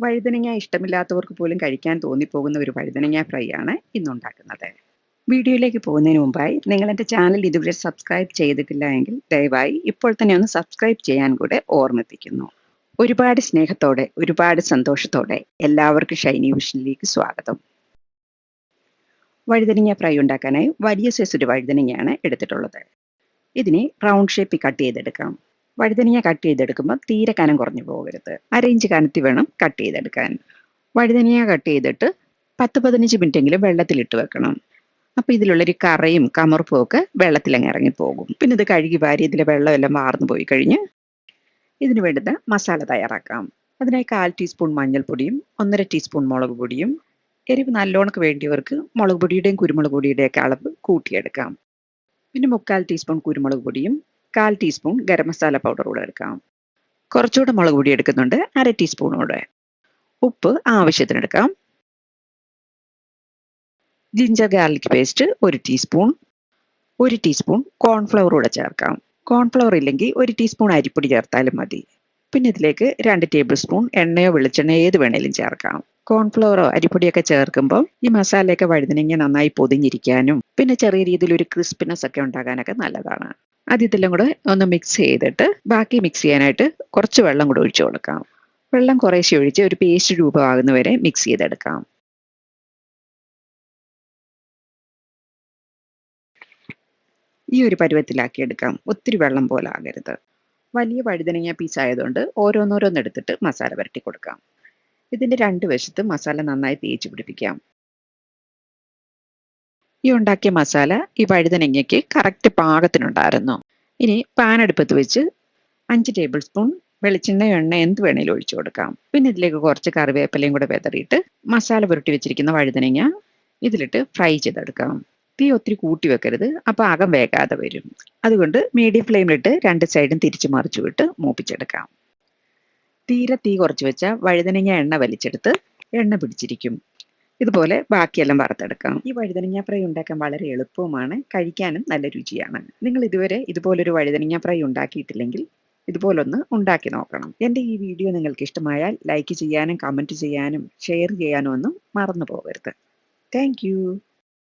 വഴുതനങ്ങ ഇഷ്ടമില്ലാത്തവർക്ക് പോലും കഴിക്കാൻ തോന്നിപ്പോകുന്ന ഒരു വഴുതനങ്ങ ഫ്രൈ ആണ് ഇന്നുണ്ടാക്കുന്നത്. വീഡിയോയിലേക്ക് പോകുന്നതിന് മുമ്പായി നിങ്ങൾ എൻ്റെ ചാനൽ ഇതുവരെ സബ്സ്ക്രൈബ് ചെയ്തിട്ടില്ല എങ്കിൽ ദയവായി ഇപ്പോൾ തന്നെ ഒന്ന് സബ്സ്ക്രൈബ് ചെയ്യാൻ കൂടെ ഓർമ്മിപ്പിക്കുന്നു. ഒരുപാട് സ്നേഹത്തോടെ, ഒരുപാട് സന്തോഷത്തോടെ എല്ലാവർക്കും ഷൈനി വിഷനിലേക്ക് സ്വാഗതം. വഴുതനങ്ങ ഫ്രൈ ഉണ്ടാക്കാനായി വലിയ സൈസ് ഒരു വഴുതനങ്ങയാണ് എടുത്തിട്ടുള്ളത്. ഇതിനെ റൗണ്ട് ഷേപ്പിൽ കട്ട് ചെയ്തെടുക്കാം. വഴുതനങ്ങ കട്ട് ചെയ്തെടുക്കുമ്പോൾ തീരെ കനം കുറഞ്ഞു പോകരുത്. 1/2 ഇഞ്ച് കനത്തിൽ വേണം കട്ട് ചെയ്തെടുക്കാൻ. വഴുതനങ്ങ കട്ട് ചെയ്തിട്ട് 10-15 മിനിറ്റെങ്കിലും വെള്ളത്തിലിട്ട് വെക്കണം. അപ്പോൾ ഇതിലുള്ളൊരു കറയും കമർപ്പും ഒക്കെ വെള്ളത്തിലങ്ങ് ഇറങ്ങിപ്പോകും. പിന്നെ ഇത് കഴുകി വാരി ഇതിലെ വെള്ളമെല്ലാം വാർന്നു പോയി കഴിഞ്ഞ് ഇതിന് വേണ്ടുന്ന മസാല തയ്യാറാക്കാം. അതിനായി 1/4 ടീസ്പൂൺ മഞ്ഞൾപ്പൊടിയും 1/2 ടീസ്പൂൺ മുളക് പൊടിയും, എരിവ് നല്ലോണക്ക് വേണ്ടിയവർക്ക് മുളക് പൊടിയുടെയും കുരുമുളക് പൊടിയുടെയൊക്കെ അളവ് കൂട്ടിയെടുക്കാം. പിന്നെ 3/4 ടീസ്പൂൺ കുരുമുളക് പൊടിയും 1/4 ടീസ്പൂൺ ഗരം മസാല പൗഡർ കൂടെ എടുക്കാം. കുറച്ചുകൂടെ മുളക് പൊടി എടുക്കുന്നുണ്ട്, 1/2 ടീസ്പൂണോടെ. ഉപ്പ് ആവശ്യത്തിന് എടുക്കാം. Ginger garlic paste 1 teaspoon, 1 teaspoon cornflour കൂടെ ചേർക്കാം. കോൺഫ്ലവർ ഇല്ലെങ്കിൽ 1 ടീസ്പൂൺ അരിപ്പൊടി ചേർത്താലും മതി. പിന്നെ ഇതിലേക്ക് 2 ടേബിൾ സ്പൂൺ എണ്ണയോ വെളിച്ചെണ്ണയോ ഏത് വേണേലും ചേർക്കാം. കോൺഫ്ലവറോ അരിപ്പൊടിയൊക്കെ ചേർക്കുമ്പോൾ ഈ മസാലയൊക്കെ വഴുതനങ്ങ നന്നായി പൊതിഞ്ഞിരിക്കാനും പിന്നെ ചെറിയ രീതിയിൽ ഒരു ക്രിസ്പിനെസ് ഒക്കെ ഉണ്ടാകാനൊക്കെ നല്ലതാണ്. ആദ്യം ഇതെല്ലാം കൂടെ ഒന്ന് മിക്സ് ചെയ്തിട്ട് ബാക്കി മിക്സ് ചെയ്യാനായിട്ട് കുറച്ച് വെള്ളം കൂടെ ഒഴിച്ചു കൊടുക്കാം. വെള്ളം കുറേശ്ശെ ഒഴിച്ച് ഒരു പേസ്റ്റ് രൂപമാകുന്നവരെ മിക്സ് ചെയ്തെടുക്കാം. ഈ ഒരു പരുവത്തിലാക്കി എടുക്കാം. ഒത്തിരി വെള്ളം പോലെ ആകരുത്. വലിയ വഴുതനങ്ങ പീസ് ആയതുകൊണ്ട് ഓരോന്നോരോന്ന് എടുത്തിട്ട് മസാല പുരട്ടി കൊടുക്കാം. ഇതിൻ്റെ 2 വശത്തും മസാല നന്നായി തേച്ച് പിടിപ്പിക്കാം. ഈ ഉണ്ടാക്കിയ മസാല ഈ വഴുതനങ്ങയ്ക്ക് കറക്റ്റ് പാകത്തിനുണ്ടായിരുന്നു. ഇനി പാൻ അടുപ്പത്ത് വെച്ച് 5 ടേബിൾ സ്പൂൺ വെളിച്ചെണ്ണയോ എണ്ണ എന്ത് വേണേലും ഒഴിച്ചു കൊടുക്കാം. പിന്നെ ഇതിലേക്ക് കുറച്ച് കറിവേപ്പിലയും കൂടെ വിതറിയിട്ട് മസാല പുരട്ടി വെച്ചിരിക്കുന്ന വഴുതനങ്ങ ഇതിലിട്ട് ഫ്രൈ ചെയ്തെടുക്കാം. തീ ഒത്തിരി കൂട്ടി വെക്കരുത്, അപ്പോൾ അകം വേകാതെ വരും. അതുകൊണ്ട് മീഡിയം ഫ്ലെയിമിലിട്ട് 2 സൈഡും തിരിച്ചു മറിച്ചു വിട്ട് മൂപ്പിച്ചെടുക്കാം. തീരെ തീ കുറച്ച് വെച്ചാൽ വഴുതനങ്ങ എണ്ണ വലിച്ചെടുത്ത് എണ്ണ പിടിച്ചിരിക്കും. ഇതുപോലെ ബാക്കിയെല്ലാം വറുത്തെടുക്കാം. ഈ വഴുതനങ്ങ ഫ്രൈ ഉണ്ടാക്കാൻ വളരെ എളുപ്പവുമാണ്, കഴിക്കാനും നല്ല രുചിയാണ്. നിങ്ങൾ ഇതുവരെ ഇതുപോലൊരു വഴുതനങ്ങ ഫ്രൈ ഉണ്ടാക്കിയിട്ടില്ലെങ്കിൽ ഇതുപോലൊന്ന് ഉണ്ടാക്കി നോക്കണം. എൻ്റെ ഈ വീഡിയോ നിങ്ങൾക്ക് ഇഷ്ടമായാൽ ലൈക്ക് ചെയ്യാനും കമൻറ്റ് ചെയ്യാനും ഷെയർ ചെയ്യാനും ഒന്നും മറന്നു പോകരുത്. Thank you.